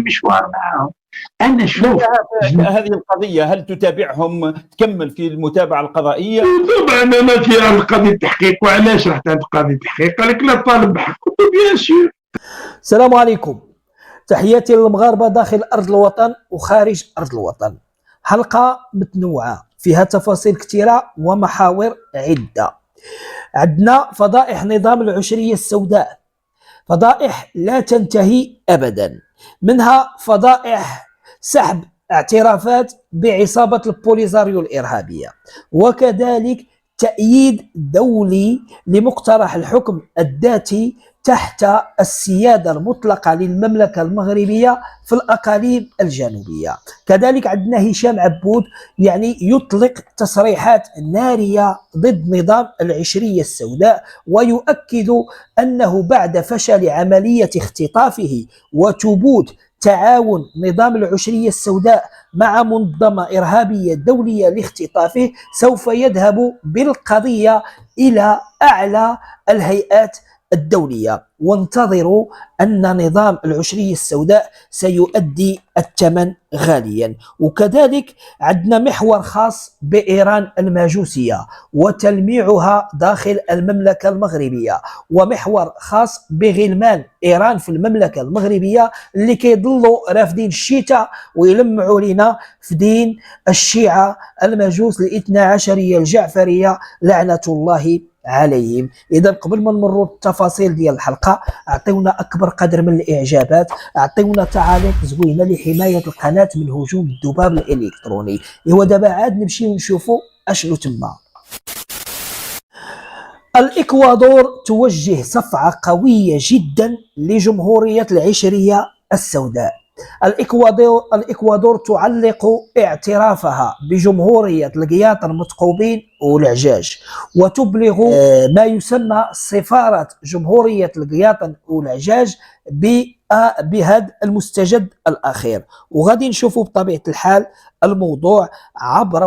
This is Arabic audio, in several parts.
مشوار معهم. أنا شوف هذه القضية هل تتابعهم تكمل في المتابعة القضائية؟ طبعا أنا في قضية التحقيق. وعلاش رحت عند قاضي التحقيق؟ قال لك لا طالب بحقه بيان سور. السلام عليكم، تحياتي للمغاربة داخل أرض الوطن وخارج أرض الوطن. حلقة متنوعة فيها تفاصيل كثيرة ومحاور عدة. عندنا فضائح نظام العشرية السوداء، فضائح لا تنتهي أبدا، منها فضائح سحب اعترافات بعصابة البوليزاريو الإرهابية، وكذلك تأييد دولي لمقترح الحكم الذاتي تحت السيادة المطلقة للمملكة المغربية في الأقاليم الجنوبية. كذلك عندنا هشام عبود يطلق تصريحات نارية ضد نظام العشرية السوداء، ويؤكد أنه بعد فشل عملية اختطافه وثبوت تعاون نظام العشرية السوداء مع منظمة إرهابية دولية لاختطافه سوف يذهب بالقضية إلى أعلى الهيئات الدولية. وانتظروا أن نظام العشرية السوداء سيؤدي الثمن غاليا. وكذلك عندنا محور خاص بإيران الماجوسية وتلميعها داخل المملكة المغربية، ومحور خاص بغلمان إيران في المملكة المغربية اللي كيضلوا رافدين الشتاء ويلمعوا لنا في دين الشيعة المجوس الاثنى عشرية الجعفرية لعنة الله عليهم. إذا قبل ما نمروا التفاصيل ديال الحلقة، أعطيونا أكبر قدر من الإعجابات، أعطيونا تعاليق زوينة لحماية القناة من هجوم الذباب الإلكتروني. ودابا عاد نمشي ونشوفوا أشنو تما. الإكوادور توجه صفعة قوية جدا لجمهورية العشرية السوداء. الإكوادور تعلق اعترافها بجمهورية القياط المثقوبين والعجاج، وتبلغ ما يسمى سفارة جمهورية القياط والعجاج بهذا المستجد الأخير. وغادي نشوفوا بطبيعة الحال الموضوع عبر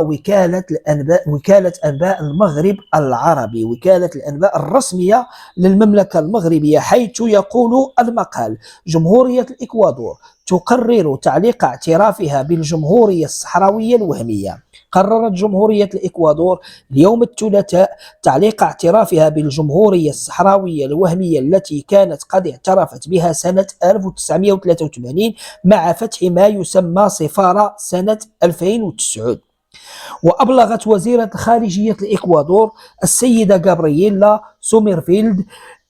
وكالة أنباء المغرب العربي، وكالة الأنباء الرسمية للمملكة المغربية، حيث يقول المقال: جمهورية الإكوادور تقرر تعليق اعترافها بالجمهورية الصحراوية الوهمية. قررت جمهورية الإكوادور اليوم الثلاثاء تعليق اعترافها بالجمهورية الصحراوية الوهمية التي كانت قد اعترفت بها سنة 1983 مع فتح ما يسمى سفارة سنة 2009. وأبلغت وزيرة خارجية الإكوادور السيدة غابرييلا سوميرفيلد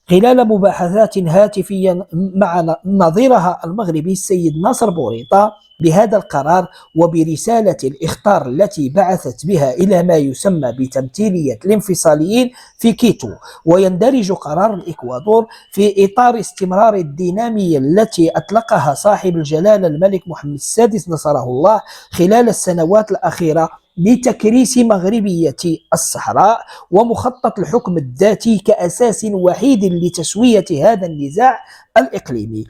خلال مباحثات هاتفية مع نظيرها المغربي السيد ناصر بوريطة بهذا القرار وبرسالة الإخطار التي بعثت بها إلى ما يسمى بتمثيلية الانفصاليين في كيتو. ويندرج قرار الإكوادور في إطار استمرار الدينامية التي أطلقها صاحب الجلالة الملك محمد السادس نصره الله خلال السنوات الأخيرة لتكريس مغربية الصحراء ومخطط الحكم الذاتي كأساس وحيد لتسوية هذا النزاع الإقليمي.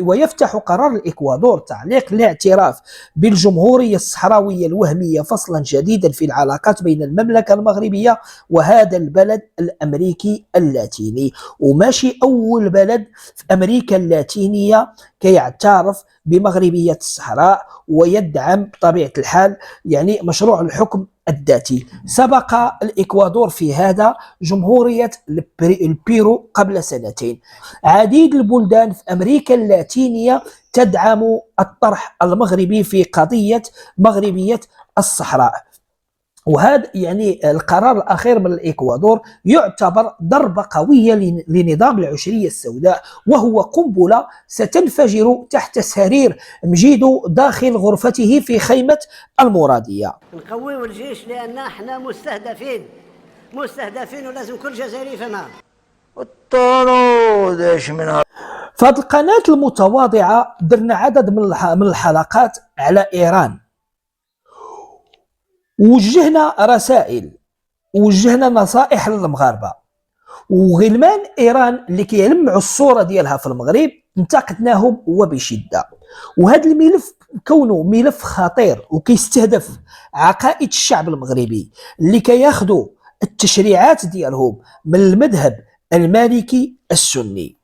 ويفتح قرار الإكوادور تعليق الاعتراف بالجمهورية الصحراوية الوهمية فصلا جديدا في العلاقات بين المملكة المغربية وهذا البلد الأمريكي اللاتيني. وماشي أول بلد في أمريكا اللاتينية كيعترف بمغربية الصحراء ويدعم بطبيعة الحال مشروع الحكم الذاتي. سبق الإكوادور في هذا جمهورية البيرو قبل سنتين. عديد البلدان في أمريكا اللاتينية تدعم الطرح المغربي في قضية مغربية الصحراء. وهذا القرار الأخير من الإكوادور يعتبر ضربة قوية لنظام العشرية السوداء، وهو قنبلة ستنفجر تحت سرير مجيدو داخل غرفته في خيمة المرادية. نقويو الجيش لأن احنا مستهدفين ولازم كل جزائري يفهمها. الطرود ايش منها. فهاد القناة المتواضعة درنا عدد من الحلقات على إيران، وجهنا رسائل ووجهنا نصائح للمغاربه، وغلمان ايران اللي كيلمعوا الصوره ديالها في المغرب انتقدناهم وبشده. وهذا الملف كونه ملف خطير وكيستهدف عقائد الشعب المغربي اللي كياخذوا التشريعات ديالهم من المذهب المالكي السني.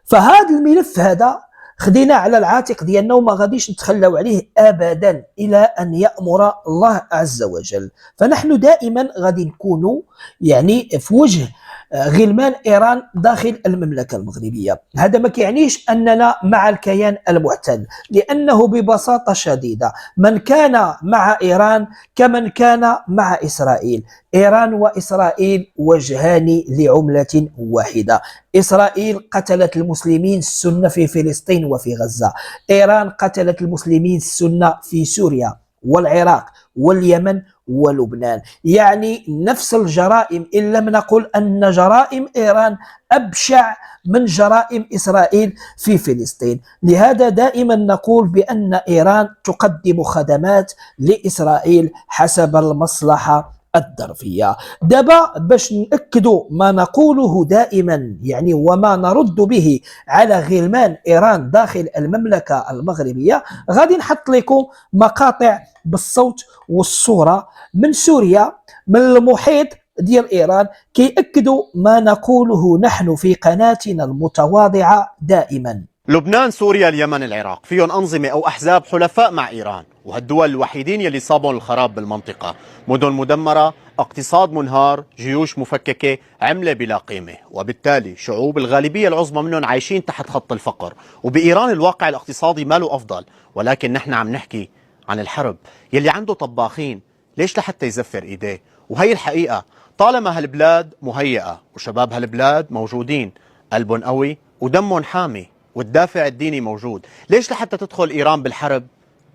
فهذا الملف هذا خدينا على العاتق ديالنا وما غاديش نتخلاو عليه ابدا الى ان يامر الله عز وجل. فنحن دائما غادي نكونوا يعني في وجه غلمان إيران داخل المملكة المغربية. هذا ما كيعنيش أننا مع الكيان المحتل، لأنه ببساطة شديدة من كان مع إيران كمن كان مع إسرائيل. إيران وإسرائيل وجهان لعملة واحدة. إسرائيل قتلت المسلمين السنة في فلسطين وفي غزة، إيران قتلت المسلمين السنة في سوريا والعراق واليمن ولبنان. يعني نفس الجرائم، إن لم نقل أن جرائم إيران أبشع من جرائم إسرائيل في فلسطين. لهذا دائما نقول بأن إيران تقدم خدمات لإسرائيل حسب المصلحة الظرفية. دابا باش نأكدوا ما نقوله دائما يعني وما نرد به على غلمان إيران داخل المملكة المغربية، غادي نحط لكم مقاطع بالصوت والصورة من سوريا، من المحيط ديال إيران، كيأكدوا ما نقوله نحن في قناتنا المتواضعة دائما. لبنان، سوريا، اليمن، العراق فيهم أنظمة أو أحزاب حلفاء مع إيران، وهالدول الوحيدين يلي صابهم الخراب بالمنطقة. مدن مدمرة، اقتصاد منهار، جيوش مفككة، عملة بلا قيمة، وبالتالي شعوب الغالبية العظمى منهم عايشين تحت خط الفقر. وبإيران الواقع الاقتصادي ماله أفضل، ولكن نحن عم نحكي عن الحرب. يلي عنده طباخين ليش لحتى يزفر إيديه؟ وهي الحقيقة. طالما هالبلاد مهيئة وشباب هالبلاد موجودين، قلبهم قوي ودمهم حامي والدافع الديني موجود، ليش لحتى تدخل إيران بالحرب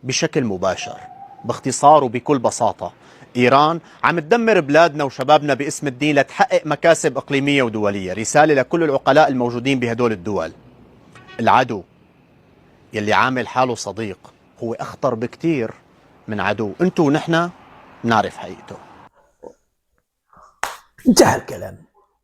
بشكل مباشر؟ باختصار وبكل بساطة، إيران عم تدمر بلادنا وشبابنا باسم الدين لتحقق مكاسب إقليمية ودولية. رسالة لكل العقلاء الموجودين بهدول الدول: العدو يلي عامل حاله صديق هو أخطر بكتير من عدو. انتو ونحن نعرف حقيقته. انتهى الكلام،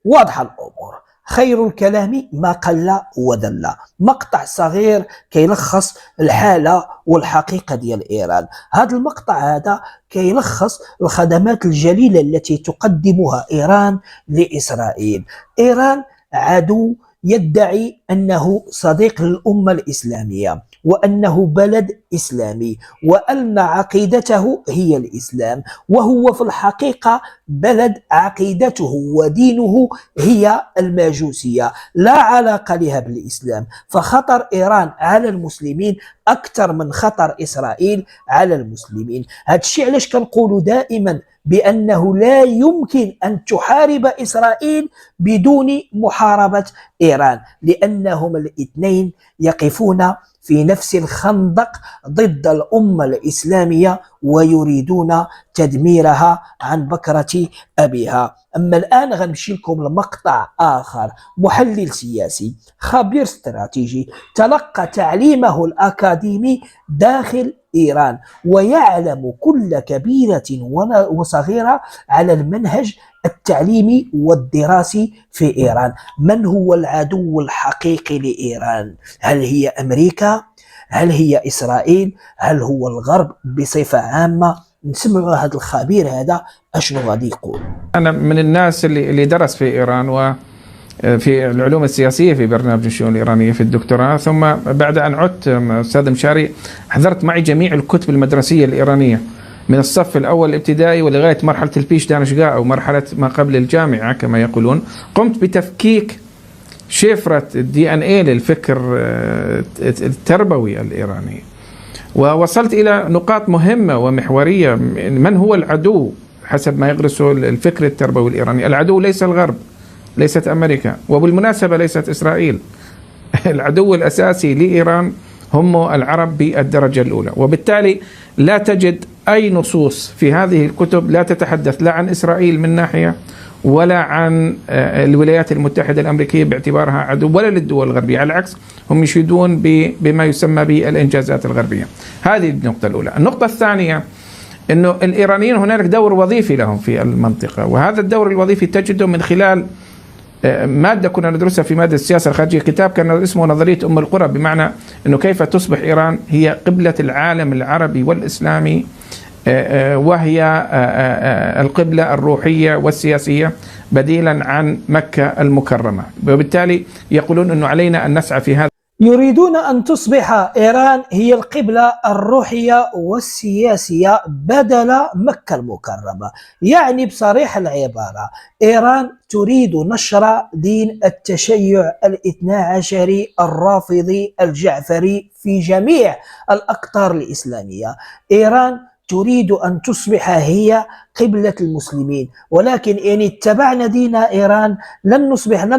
واضحة الأمور. خير الكلام ما قل ودل. مقطع صغير كيلخص الحالة والحقيقة ديال إيران. هذا المقطع هذا كيلخص الخدمات الجليلة التي تقدمها إيران لإسرائيل. إيران عدو يدعي أنه صديق للأمة الإسلامية، وأنه بلد إسلامي، وأن عقيدته هي الإسلام، وهو في الحقيقة بلد عقيدته ودينه هي الماجوسية، لا علاقة لها بالإسلام. فخطر إيران على المسلمين أكثر من خطر إسرائيل على المسلمين. هذا الشيء علاش كنقولوا دائما بأنه لا يمكن أن تحارب إسرائيل بدون محاربة إيران، لأنهم الاثنين يقفون في نفس الخندق ضد الأمة الإسلامية ويريدون تدميرها عن بكرة أبيها. أما الآن غنمشي لكم لمقطع آخر. محلل سياسي، خبير استراتيجي، تلقى تعليمه الأكاديمي داخل إيران، ويعلم كل كبيرة وصغيرة على المنهج التعليمي والدراسي في إيران. من هو العدو الحقيقي لإيران؟ هل هي أمريكا؟ هل هي إسرائيل؟ هل هو الغرب بصفة عامة؟ نسمع هذا الخبير هذا أشنو غادي يقول. أنا من الناس اللي درس في إيران وفي العلوم السياسية في برنامج الشؤون الإيرانية في الدكتوراه، ثم بعد أن عدت أستاذ مشاري حضرت معي جميع الكتب المدرسية الإيرانية من الصف الأول الابتدائي ولغاية مرحلة البيش دانشجاء أو مرحلة ما قبل الجامعة كما يقولون. قمت بتفكيك شفرة DNA للفكر التربوي الإيراني، ووصلت إلى نقاط مهمة ومحورية. من هو العدو حسب ما يغرسه الفكر التربوي الإيراني؟ العدو ليس الغرب، ليست أمريكا، وبالمناسبة ليست إسرائيل. العدو الأساسي لإيران هم العرب بالدرجة الأولى. وبالتالي لا تجد أي نصوص في هذه الكتب لا تتحدث لا عن إسرائيل من ناحية ولا عن الولايات المتحدة الأمريكية باعتبارها عدو، ولا للدول الغربية. على العكس هم يشيدون بما يسمى بالإنجازات الغربية. هذه النقطة الأولى. النقطة الثانية أنه الإيرانيين هنالك دور وظيفي لهم في المنطقة، وهذا الدور الوظيفي تجده من خلال مادة كنا ندرسها في مادة السياسة الخارجية، كتاب كان اسمه نظرية أم القرى، بمعنى أنه كيف تصبح إيران هي قبلة العالم العربي والإسلامي، وهي القبلة الروحية والسياسية بديلا عن مكة المكرمة. وبالتالي يقولون أنه علينا أن نسعى في هذا. يريدون أن تصبح إيران هي القبلة الروحية والسياسية بدل مكة المكرمة. يعني بصريح العبارة إيران تريد نشر دين التشيع الاثنى عشري الرافضي الجعفري في جميع الأقطار الإسلامية. إيران تريد أن تصبح هي قبلة المسلمين، ولكن إن اتبعنا دين إيران لن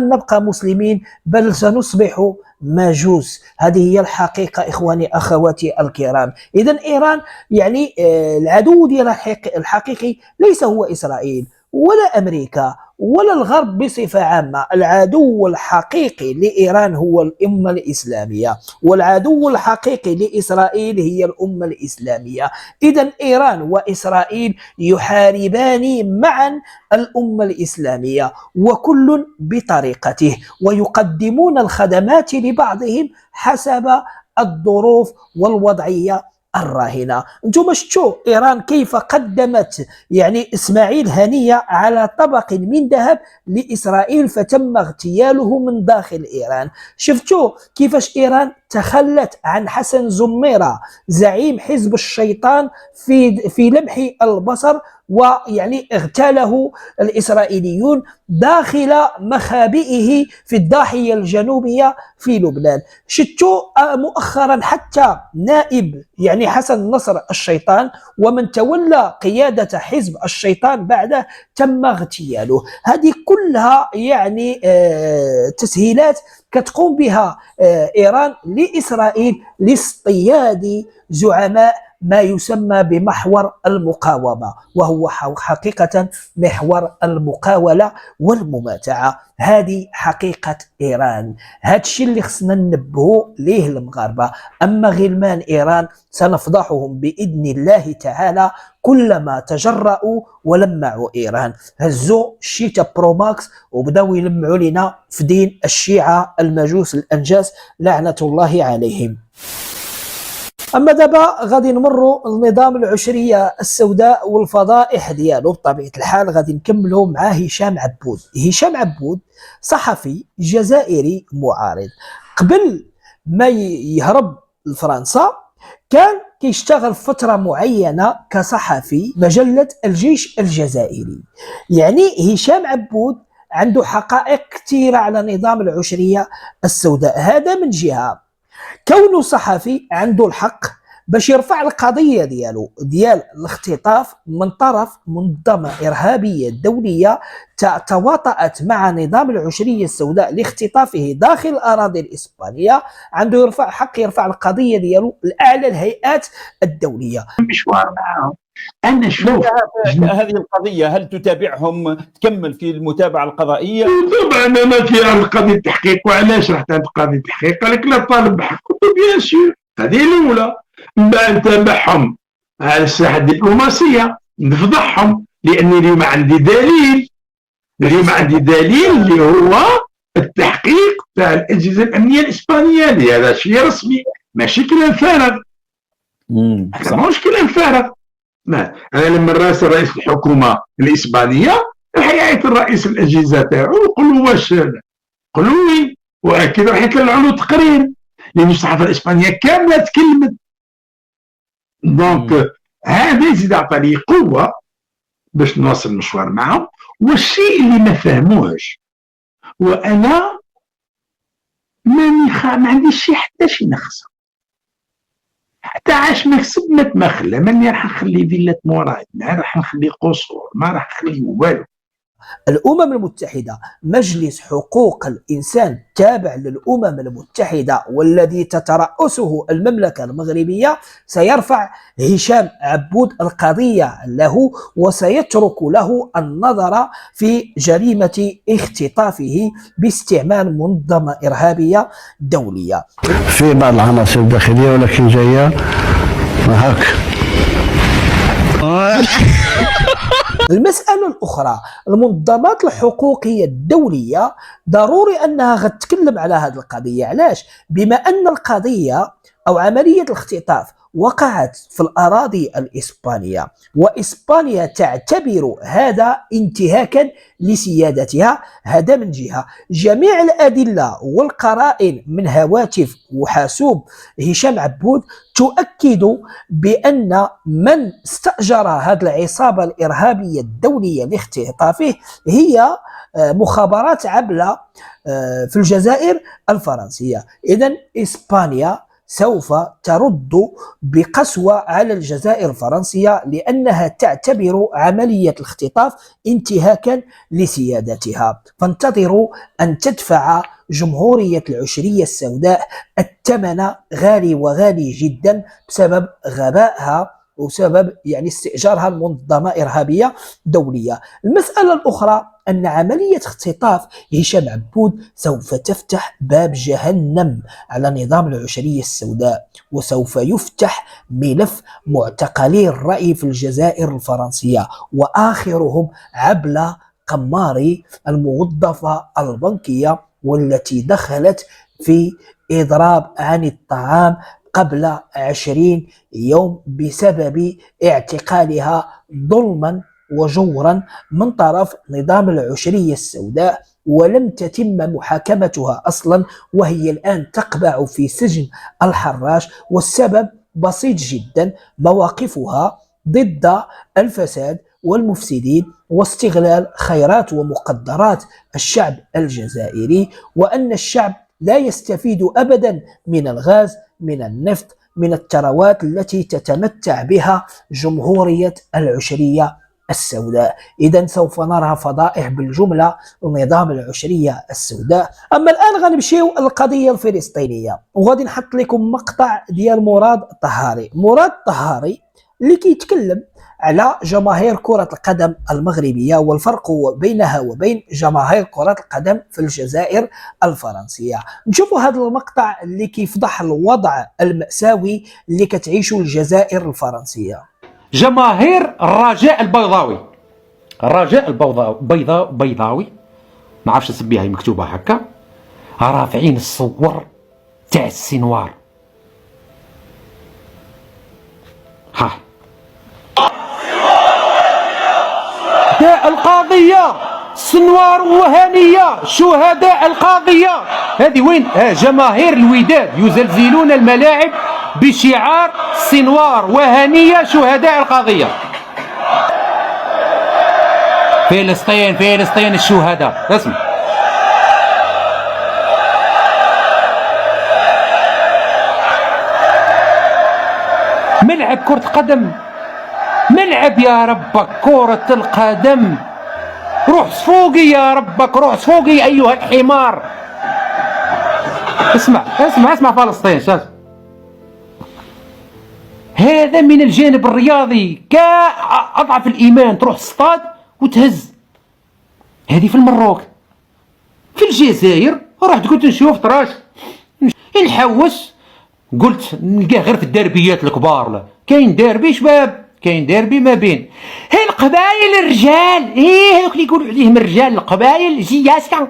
نبقى مسلمين، بل سنصبح ماجوس. هذه هي الحقيقة إخواني أخواتي الكرام. إذن إيران يعني العدو ديالها الحقيقي ليس هو إسرائيل ولا أمريكا ولا الغرب بصفة عامة. العدو الحقيقي لإيران هو الأمة الإسلامية، والعدو الحقيقي لإسرائيل هي الأمة الإسلامية. إذن إيران وإسرائيل يحاربان معا الأمة الإسلامية، وكل بطريقته، ويقدمون الخدمات لبعضهم حسب الظروف والوضعية الراهنة. انتم شفتوا إيران كيف قدمت يعني إسماعيل هنية على طبق من ذهب لإسرائيل فتم اغتياله من داخل إيران. شفتوا كيفاش إيران تخلت عن حسن زميرة زعيم حزب الشيطان في لمح البصر، ويعني اغتاله الإسرائيليون داخل مخابئه في الضاحية الجنوبية في لبنان. شفتوا مؤخرا حتى نائب يعني حسن نصر الشيطان ومن تولى قيادة حزب الشيطان بعده تم اغتياله. هذه كلها يعني تسهيلات كتقوم بها إيران لإسرائيل لاصطياد زعماء ما يسمى بمحور المقاومة، وهو حقيقة محور المقاولة والمماتعة. هذه حقيقة إيران، هذا الشيء اللي خصنا ننبهوا ليه المغاربة. أما غلمان إيران سنفضحهم بإذن الله تعالى كلما تجرؤوا ولمعوا إيران. هزوا الشيتا بروماكس وبداوا يلمعوا لنا في دين الشيعة المجوس الأنجاس لعنة الله عليهم. أما دابا غادي نمروا النظام العشرية السوداء والفضائح ديالو. بطبيعة الحال غادي نكملوا مع هشام عبود. هشام عبود صحفي جزائري معارض. قبل ما يهرب لفرنسا كان كيشتغل فترة معينة كصحفي مجلة الجيش الجزائري. يعني هشام عبود عنده حقائق كثيرة على نظام العشرية السوداء. هذا من جهة، كونه صحفي عنده الحق باش يرفع القضية ديال الاختطاف من طرف منظمة إرهابية دولية تواطأت مع نظام العشرية السوداء لاختطافه داخل الأراضي الإسبانية. عنده حق يرفع القضية ديالو لأعلى الهيئات الدولية. مشوار معهم. أنا شوف هذه القضية هل تتابعهم تكمل في المتابعة القضائية؟ طبعا أنا في القضية التحقيق. وعلاش رحت عند قاضي التحقيق؟ قال لك لا طالب بحق بيان سور. هذه الأولى. من بعد نتابعهم على الساحة الدبلوماسية نفضحهم، لأني اليوم عندي دليل. اليوم عندي دليل اللي هو التحقيق تاع الأجهزة الأمنية الإسبانية. هذا شيء رسمي ماشي كلام فارغ. هذا ماهوش كلام فارغ. أنا لما راسل رئيس الحكومة الإسبانية راح يعيط الرئيس الأجهزة تاعو ويقول له واش قولوا لي، وأكيد راح يطلعوا له تقرير لأن الصحافة الإسبانية كاملة تكلمت. دونك هذا يزيد عطاني قوة باش نواصل المشوار معهم. والشيء اللي ما فهموهش، وأنا ما عنديش شي حتى شي نخسر، حتى عاش مكسب ما تمخلى. ماني راح نخلي فيلة موراي، ما راح نخلي قصور، ما راح نخلي والو. الأمم المتحدة مجلس حقوق الإنسان تابع للأمم المتحدة والذي تترأسه المملكة المغربية سيرفع هشام عبود القضية له، وسيترك له النظر في جريمة اختطافه باستعمال منظمة إرهابية دولية. في بعض العناصر الداخلية ولكن جاية هاك. المسألة الأخرى، المنظمات الحقوقية الدولية ضروري أنها غتتكلم على هذه القضية. علاش؟ بما أن القضية أو عملية الاختطاف وقعت في الأراضي الإسبانية، وإسبانيا تعتبر هذا انتهاكا لسيادتها. هذا من جهة. جميع الأدلة والقرائن من هواتف وحاسوب هشام عبود تؤكد بأن من استأجر هذه العصابة الإرهابية الدولية لاختطافه هي مخابرات عبلة في الجزائر الفرنسية. إذن إسبانيا سوف ترد بقسوة على الجزائر الفرنسية لأنها تعتبر عملية الاختطاف انتهاكا لسيادتها. فانتظروا أن تدفع جمهورية العشرية السوداء الثمن غالي وغالي جدا بسبب غبائها وسبب استئجارها المنظمة إرهابية دولية. المسألة الأخرى أن عملية اختطاف هشام عبود سوف تفتح باب جهنم على نظام العشرية السوداء، وسوف يفتح ملف معتقلي الرأي في الجزائر الفرنسية، وآخرهم عبلة قماري الموظفة البنكية والتي دخلت في إضراب عن الطعام قبل 20 يوم بسبب اعتقالها ظلما وجورا من طرف نظام العشرية السوداء، ولم تتم محاكمتها أصلا، وهي الآن تقبع في سجن الحراش. والسبب بسيط جدا، مواقفها ضد الفساد والمفسدين واستغلال خيرات ومقدرات الشعب الجزائري، وأن الشعب لا يستفيد أبدا من الغاز، من النفط، من الثروات التي تتمتع بها جمهورية العشرية السوداء. إذن سوف نرى فضائح بالجملة لنظام العشرية السوداء. أما الآن غنمشيو القضية الفلسطينية، وغادي نحط لكم مقطع ديال مراد طهاري. مراد طهاري اللي كيتكلم على جماهير كرة القدم المغربية والفرق بينها وبين جماهير كرة القدم في الجزائر الفرنسية. نشوفوا هذا المقطع اللي كيفضح الوضع المأساوي اللي كتعيشه الجزائر الفرنسية. جماهير الرجاء البيضاوي، الرجاء البيضاوي ما عرفش نسميها، هي مكتوبة هكا، رافعين الصور تاع السنوار. ها شهداء القاضية، سنوار وهنية شهداء القاضية. هذه وين؟ جماهير الوداد يزلزلون الملاعب بشعار سنوار وهنية شهداء القاضية. فلسطين فلسطين الشهداء. اسمع، ملعب كرة القدم، ملعب يا ربك كرة القدم، روح صفوقي يا ربك، روح صفوقي أيها الحمار. اسمع اسمع اسمع، فلسطين شاف هذا من الجانب الرياضي كأضعف الإيمان، تروح تصطاد وتهز. هذه في المروك. في الجزائر رحت قلت نشوف طراش نحوس، قلت نلقاه غير في الدربيات الكبار. لا كاين ديربي شباب، كاين ديربي ما بين القبائل الرجال، هذوك اللي يقولوا عليهم الرجال، القبائل جياسكا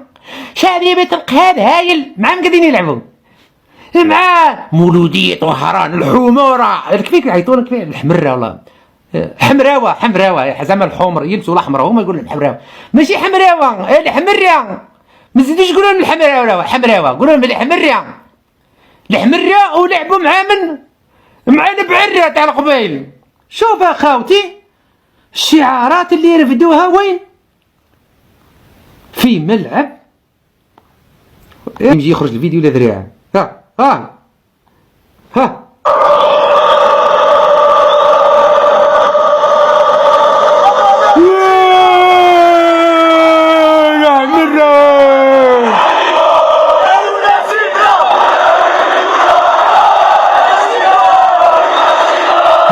شبيبة القهاد هايل معاهم قاعدين يلعبوا مع مولودية وهران الحمورة. كيف يعيطون كيف الحمرة ولا حمراوة، حمراوة زعما الحمر يلبسوا الاحمر، هما يقولوا الحمراوة ماشي حمراوة، الحمرة ما تزيدوش تقولوا الحمراوة، حمراوة قولوا لهم الحمرة، الحمرة ولعبوا مع البعرة تاع القبائل. شوف اخاوتي الشعارات اللي رفدوها وين؟ في ملعب يجي يخرج الفيديو لذريعه. ها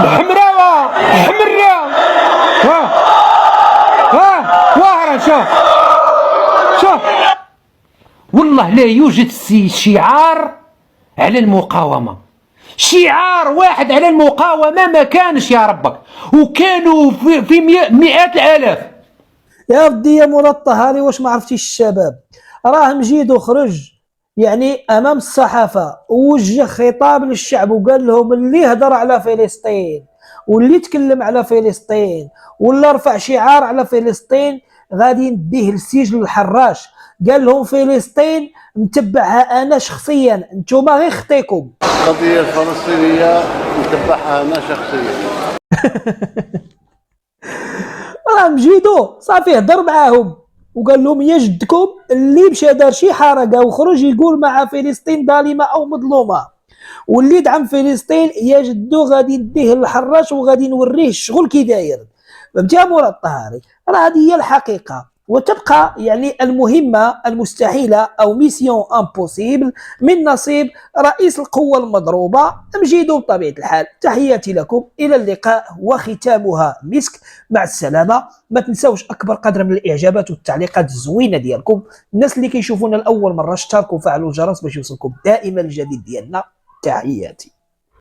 يا مرة حمراوة حمرة. واهرة. شوف والله لا يوجد شعار على المقاومة، شعار واحد على المقاومة ما كانش يا ربك، وكانوا في مئات الآلاف. يا ودي يا مراد طهاري، واش ما عرفتيش الشباب راهم جيدوا خرج يعني امام الصحافه ووجه خطاب للشعب وقال لهم اللي هضر على فلسطين واللي تكلم على فلسطين ولا رفع شعار على فلسطين غادي نديه للسجن الحراش. قال لهم فلسطين متبعها انا شخصيا، انتوما غير خطيكم. القضية الفلسطينية نتبعها أنا شخصيا. راه مجيدو صافي هضر معاهم وقال لهم يا جدكم اللي مشى دار شي حركه وخرج يقول مع فلسطين ظالمه او مظلومه واللي دعم فلسطين يا جدو غادي نديه للحراش وغادي نوريه الشغل كي داير. فهمتي يا مراد الطهاري؟ راه هذه هي الحقيقه. وتبقى يعني المهمه المستحيله او ميسيون امبوسيبل من نصيب رئيس القوه المضروبه مجيدو. بطبيعه الحال تحياتي لكم، الى اللقاء وختامها مسك. مع السلامه. ما تنساوش اكبر قدر من الاعجابات والتعليقات الزوينه ديالكم. الناس اللي كيشوفونا لاول مره اشتركوا وفعلوا الجرس باش يوصلكم دائما الجديد ديالنا. تحياتي.